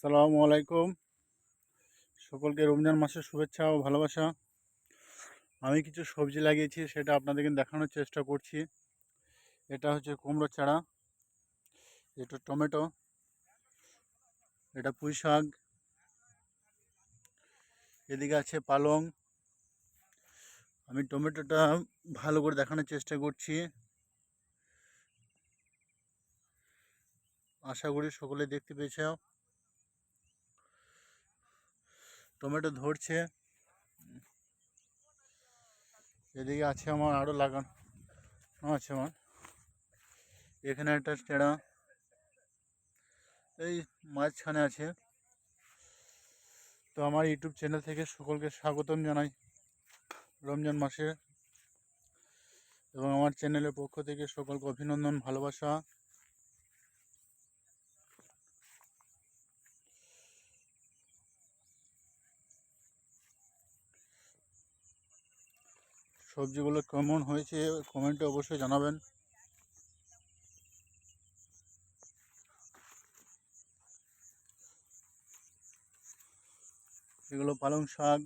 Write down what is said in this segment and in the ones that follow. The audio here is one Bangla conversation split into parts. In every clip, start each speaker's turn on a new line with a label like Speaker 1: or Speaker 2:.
Speaker 1: আসসালামু আলাইকুম। সকলকে রমজান মাসের শুভেচ্ছা ও ভালোবাসা। আমি কিছু সবজি লাগিয়েছি, সেটা আপনাদেরকে দেখানোর চেষ্টা করছি। এটা হচ্ছে কুমড়ো চারা, এটা টমেটো, এটা পুঁই শাক, এদিকে আছে পালং। আমি টমেটোটা ভালো করে দেখানোর চেষ্টা করছি, আশা করি সকলে দেখতে পেয়েছে। টমেটো ধরছে। এদিকে আছে আমার আরও লাগানো আছে আমার, এখানে একটা চারা এই মাঝখানে আছে। তো আমার ইউটিউব চ্যানেল থেকে সকলকে স্বাগতম জানাই রমজান মাসে, এবং আমার চ্যানেলের পক্ষ থেকে সকলকে অভিনন্দন, ভালোবাসা। সবজিগুলো কেমন হয়েছে কমেন্টে অবশ্যই জানাবেন। এগুলো পালং শাক।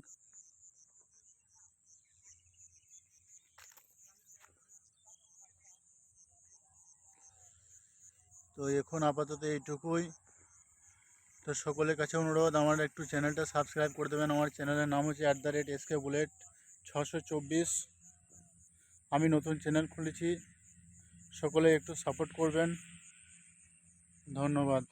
Speaker 1: তো এখন আপাতত এইটুকুই। তো সকলের কাছে অনুরোধ, আমার একটু চ্যানেলটা সাবস্ক্রাইব করে দেবেন। আমার চ্যানেলের নাম হচ্ছে @SK বুলেট 624। আমি নতুন চ্যানেল খুলেছি, সকলে একটু সাপোর্ট করবেন। ধন্যবাদ।